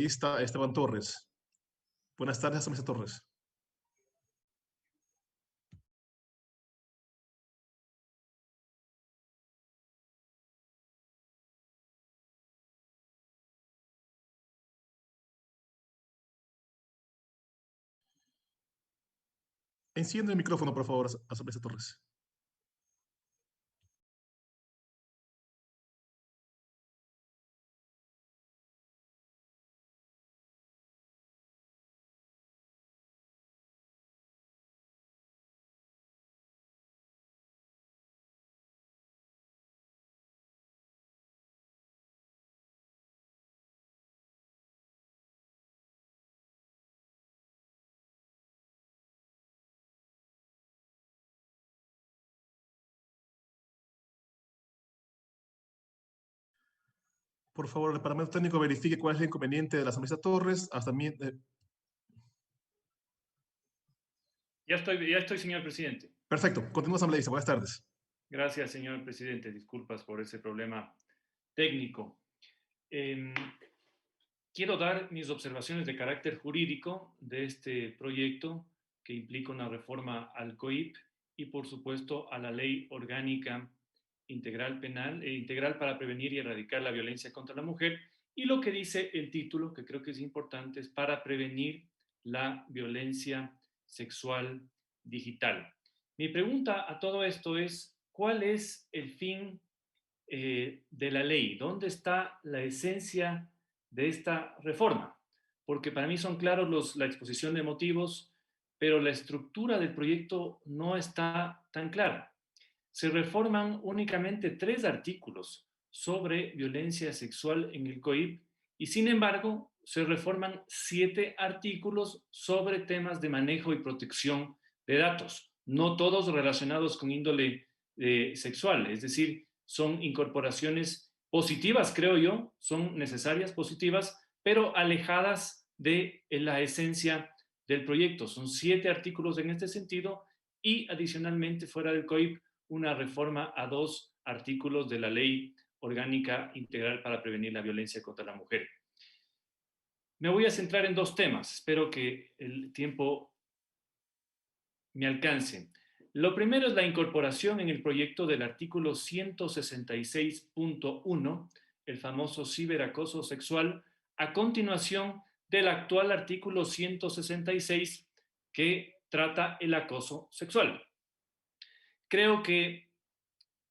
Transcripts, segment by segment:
asambleísta Esteban Torres. Buenas tardes, asambleísta Torres. Enciende el micrófono, por favor, asambleísta Torres. Por favor, el departamento técnico verifique cuál es el inconveniente de la asambleísta Torres. Hasta mí, Ya estoy, señor presidente. Perfecto. Continúa, asambleísta. Buenas tardes. Gracias, señor presidente. Disculpas por ese problema técnico. Quiero dar mis observaciones de carácter jurídico de este proyecto que implica una reforma al COIP y, por supuesto, a la Ley Orgánica Integral Penal e Integral para Prevenir y Erradicar la Violencia contra la Mujer. Y lo que dice el título, que creo que es importante, es para prevenir la violencia sexual digital. Mi pregunta a todo esto es, ¿cuál es el fin de la ley? ¿Dónde está la esencia de esta reforma? Porque para mí son claros la exposición de motivos, pero la estructura del proyecto no está tan clara. Se reforman únicamente 3 artículos sobre violencia sexual en el COIP y, sin embargo, se reforman 7 artículos sobre temas de manejo y protección de datos, no todos relacionados con índole sexual, es decir, son incorporaciones positivas, creo yo, son necesarias, positivas, pero alejadas de la esencia del proyecto. Son 7 artículos en este sentido y, adicionalmente, fuera del COIP, una reforma a 2 artículos de la Ley Orgánica Integral para Prevenir la Violencia contra la Mujer. Me voy a centrar en 2 temas. Espero que el tiempo me alcance. Lo primero es la incorporación en el proyecto del artículo 166.1, el famoso ciberacoso sexual, a continuación del actual artículo 166 que trata el acoso sexual. Creo que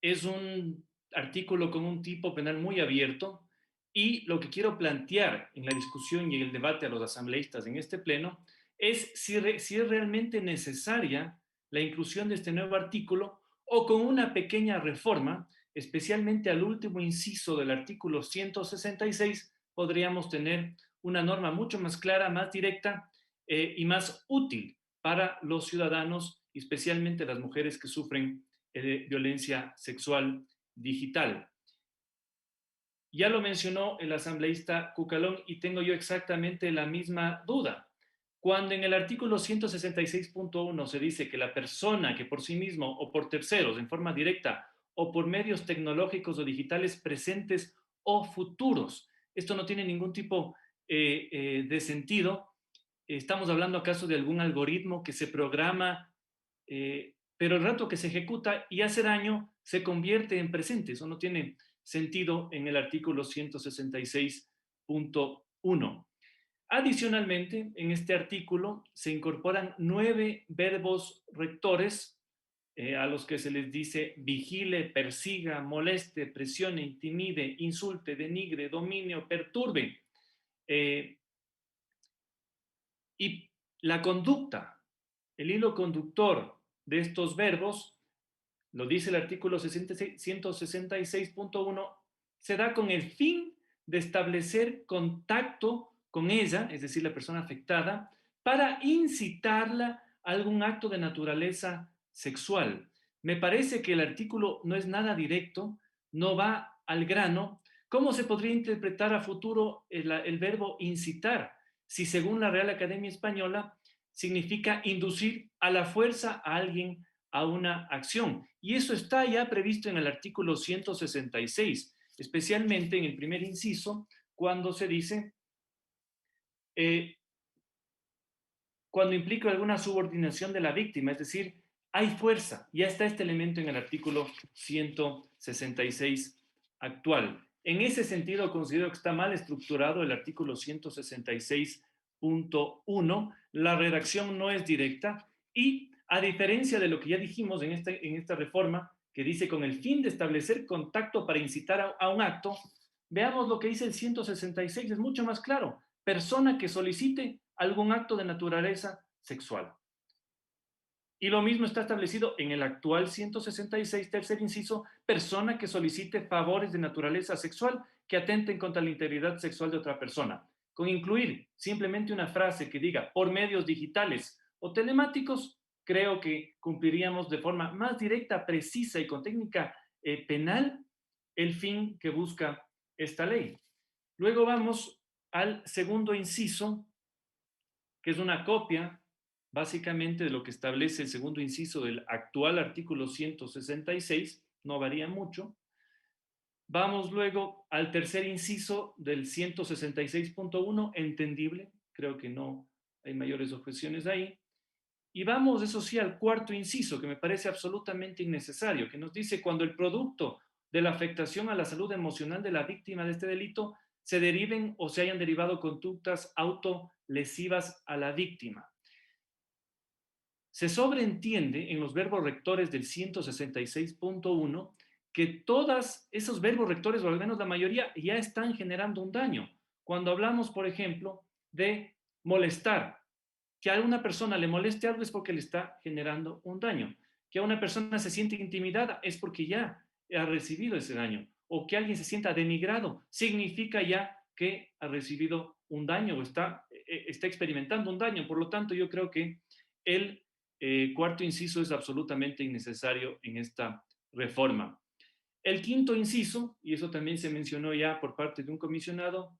es un artículo con un tipo penal muy abierto y lo que quiero plantear en la discusión y en el debate a los asambleístas en este pleno es si es realmente necesaria la inclusión de este nuevo artículo o con una pequeña reforma, especialmente al último inciso del artículo 166, podríamos tener una norma mucho más clara, más directa y más útil para los ciudadanos, especialmente las mujeres que sufren violencia sexual digital. Ya lo mencionó el asambleísta Cucalón y tengo yo exactamente la misma duda. Cuando en el artículo 166.1 se dice que la persona que por sí mismo o por terceros, en forma directa o por medios tecnológicos o digitales presentes o futuros, esto no tiene ningún tipo de sentido. ¿Estamos hablando acaso de algún algoritmo que se programa, pero el rato que se ejecuta y hace daño se convierte en presente? Eso no tiene sentido en el artículo 166.1. Adicionalmente, en este artículo se incorporan 9 verbos rectores a los que se les dice vigile, persiga, moleste, presione, intimide, insulte, denigre, dominio, perturbe. Y la conducta, el hilo conductor de estos verbos, lo dice el artículo 166.1, se da con el fin de establecer contacto con ella, es decir, la persona afectada, para incitarla a algún acto de naturaleza sexual. Me parece que el artículo no es nada directo, no va al grano. ¿Cómo se podría interpretar a futuro el verbo incitar? Si según la Real Academia Española significa inducir a la fuerza a alguien a una acción. Y eso está ya previsto en el artículo 166, especialmente en el primer inciso, cuando se dice cuando implica alguna subordinación de la víctima, es decir, hay fuerza. Ya está este elemento en el artículo 166 actual. En ese sentido, considero que está mal estructurado el artículo 166.1. La redacción no es directa y, a diferencia de lo que ya dijimos en esta reforma, que dice con el fin de establecer contacto para incitar a un acto, veamos lo que dice el 166, es mucho más claro. Persona que solicite algún acto de naturaleza sexual. Y lo mismo está establecido en el actual 166, tercer inciso, persona que solicite favores de naturaleza sexual que atenten contra la integridad sexual de otra persona. Con incluir simplemente una frase que diga por medios digitales o telemáticos, creo que cumpliríamos de forma más directa, precisa y con técnica penal el fin que busca esta ley. Luego vamos al segundo inciso, que es una copia básicamente de lo que establece el segundo inciso del actual artículo 166, no varía mucho. Vamos luego al tercer inciso del 166.1, entendible, creo que no hay mayores objeciones ahí. Y vamos, eso sí, al cuarto inciso, que me parece absolutamente innecesario, que nos dice cuando el producto de la afectación a la salud emocional de la víctima de este delito se deriven o se hayan derivado conductas autolesivas a la víctima. Se sobreentiende en los verbos rectores del 166.1 que todos esos verbos rectores, o al menos la mayoría, ya están generando un daño. Cuando hablamos, por ejemplo, de molestar, que a una persona le moleste algo es porque le está generando un daño. Que a una persona se siente intimidada es porque ya ha recibido ese daño. O que alguien se sienta denigrado significa ya que ha recibido un daño o está experimentando un daño. Por lo tanto, yo creo que el cuarto inciso es absolutamente innecesario en esta reforma. El quinto inciso, y eso también se mencionó ya por parte de un comisionado,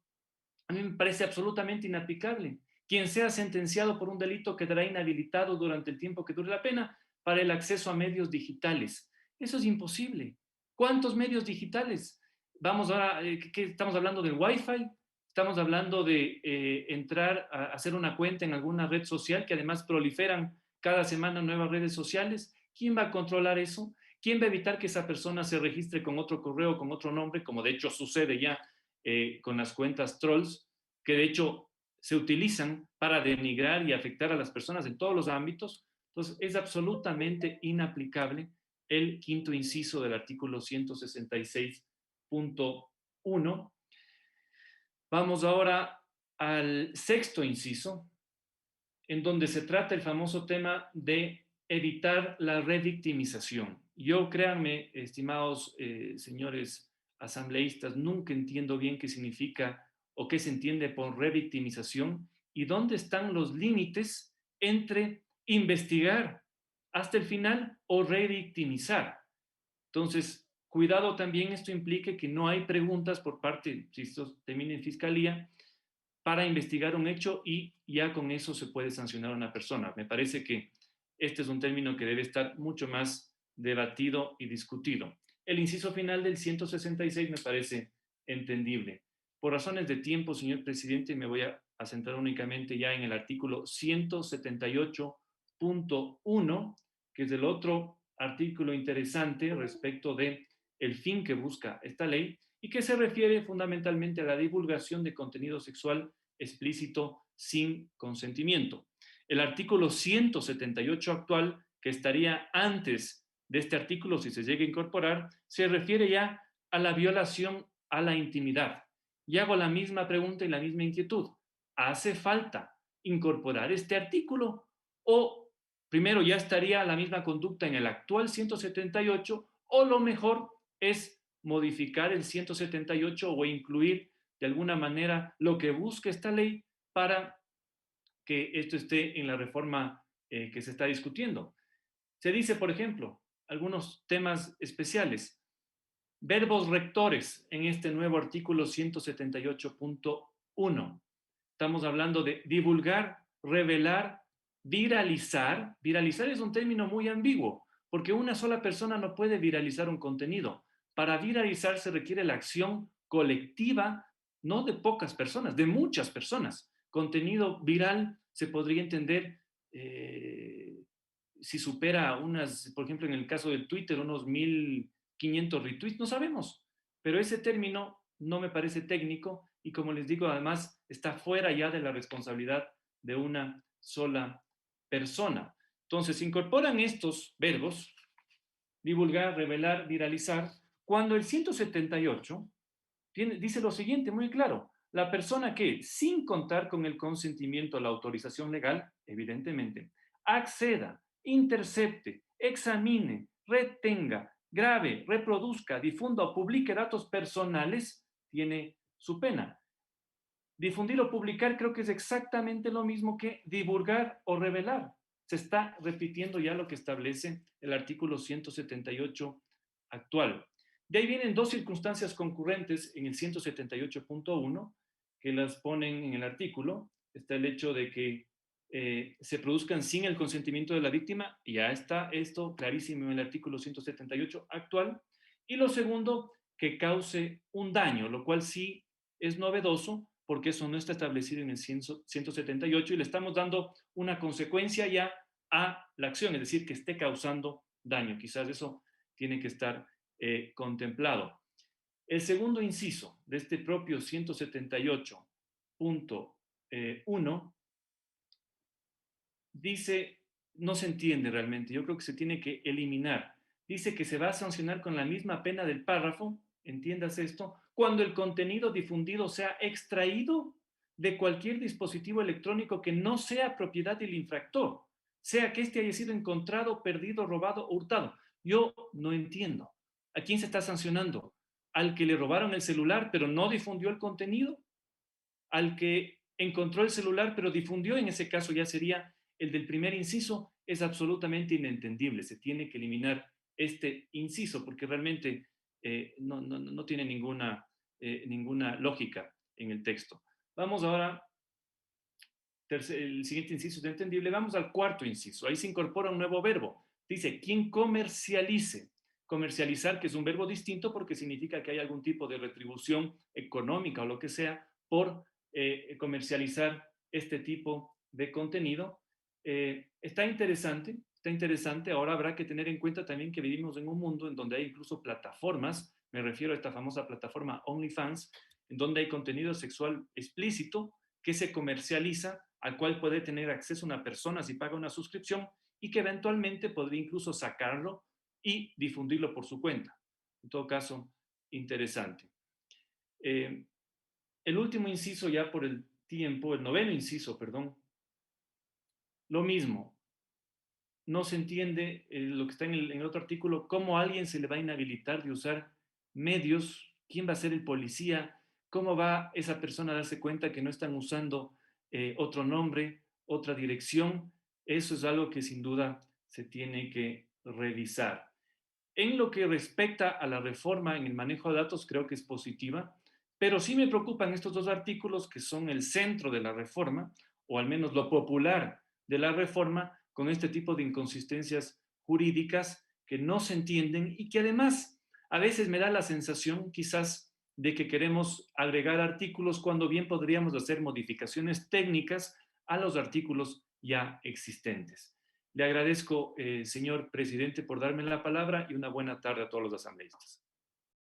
a mí me parece absolutamente inaplicable. Quien sea sentenciado por un delito quedará inhabilitado durante el tiempo que dure la pena para el acceso a medios digitales. Eso es imposible. ¿Cuántos medios digitales? Vamos ahora, ¿qué estamos hablando del Wi-Fi? Estamos hablando de entrar a hacer una cuenta en alguna red social que además proliferan cada semana nuevas redes sociales. ¿Quién va a controlar eso? ¿Quién va a evitar que esa persona se registre con otro correo, con otro nombre, como de hecho sucede ya con las cuentas trolls, que de hecho se utilizan para denigrar y afectar a las personas en todos los ámbitos? Entonces, es absolutamente inaplicable el quinto inciso del artículo 166.1. Vamos ahora al sexto inciso, en donde se trata el famoso tema de evitar la revictimización. Yo, créanme, estimados señores asambleístas, nunca entiendo bien qué significa o qué se entiende por revictimización y dónde están los límites entre investigar hasta el final o revictimizar. Entonces, cuidado también, esto implica que no hay preguntas por parte, si esto termina en fiscalía, para investigar un hecho y ya con eso se puede sancionar a una persona. Me parece que este es un término que debe estar mucho más debatido y discutido. El inciso final del 166 me parece entendible. Por razones de tiempo, señor presidente, me voy a centrar únicamente ya en el artículo 178.1, que es el otro artículo interesante respecto de el fin que busca esta ley y que se refiere fundamentalmente a la divulgación de contenido sexual explícito sin consentimiento. El artículo 178 actual, que estaría antes de este artículo si se llega a incorporar, se refiere ya a la violación a la intimidad. Y hago la misma pregunta y la misma inquietud. ¿Hace falta incorporar este artículo o primero ya estaría la misma conducta en el actual 178 o lo mejor es modificar el 178 o incluir de alguna manera lo que busca esta ley para que esto esté en la reforma que se está discutiendo? Se dice, por ejemplo, algunos temas especiales, verbos rectores en este nuevo artículo 178.1. Estamos hablando de divulgar, revelar, viralizar. Viralizar es un término muy ambiguo, porque una sola persona no puede viralizar un contenido. Para viralizar se requiere la acción colectiva, no de pocas personas, de muchas personas. Contenido viral se podría entender si supera por ejemplo, en el caso del Twitter, unos 1.500 retweets, no sabemos. Pero ese término no me parece técnico y, como les digo, además está fuera ya de la responsabilidad de una sola persona. Entonces, se incorporan estos verbos: divulgar, revelar, viralizar, cuando el 178 dice lo siguiente muy claro: la persona que, sin contar con el consentimiento o la autorización legal, evidentemente, acceda, intercepte, examine, retenga, grave, reproduzca, difunda o publique datos personales, tiene su pena. Difundir o publicar creo que es exactamente lo mismo que divulgar o revelar. Se está repitiendo ya lo que establece el artículo 178 actual. De ahí vienen dos circunstancias concurrentes en el 178.1 que las ponen en el artículo. Está el hecho de que se produzcan sin el consentimiento de la víctima, y ya está esto clarísimo en el artículo 178 actual. Y lo segundo, que cause un daño, lo cual sí es novedoso, porque eso no está establecido en el 178 y le estamos dando una consecuencia ya a la acción, es decir, que esté causando daño. Quizás eso tiene que estar contemplado. El segundo inciso de este propio 178.1 dice, no se entiende realmente, yo creo que se tiene que eliminar. Dice que se va a sancionar con la misma pena del párrafo, entiendas esto, cuando el contenido difundido sea extraído de cualquier dispositivo electrónico que no sea propiedad del infractor, sea que éste haya sido encontrado, perdido, robado o hurtado. Yo no entiendo. ¿A quién se está sancionando? ¿Al que le robaron el celular pero no difundió el contenido? ¿Al que encontró el celular pero difundió? En ese caso ya sería el del primer inciso. Es absolutamente inentendible. Se tiene que eliminar este inciso porque realmente no tiene ninguna lógica en el texto. Vamos ahora, el siguiente inciso es entendible. Vamos al cuarto inciso. Ahí se incorpora un nuevo verbo. Dice, quien comercialice. Comercializar, que es un verbo distinto porque significa que hay algún tipo de retribución económica o lo que sea por comercializar este tipo de contenido. Está interesante. Ahora habrá que tener en cuenta también que vivimos en un mundo en donde hay incluso plataformas, me refiero a esta famosa plataforma OnlyFans, en donde hay contenido sexual explícito que se comercializa, al cual puede tener acceso una persona si paga una suscripción y que eventualmente podría incluso sacarlo y difundirlo por su cuenta. En todo caso, interesante. El último inciso, ya por el tiempo, el noveno inciso, perdón, lo mismo. No se entiende lo que está en el otro artículo, cómo a alguien se le va a inhabilitar de usar medios, quién va a ser el policía, cómo va esa persona a darse cuenta que no están usando otro nombre, otra dirección. Eso es algo que sin duda se tiene que revisar. En lo que respecta a la reforma en el manejo de datos, creo que es positiva, pero sí me preocupan estos dos artículos que son el centro de la reforma, o al menos lo popular de la reforma, con este tipo de inconsistencias jurídicas que no se entienden y que además a veces me da la sensación quizás de que queremos agregar artículos cuando bien podríamos hacer modificaciones técnicas a los artículos ya existentes. Le agradezco, señor presidente, por darme la palabra y una buena tarde a todos los asambleístas.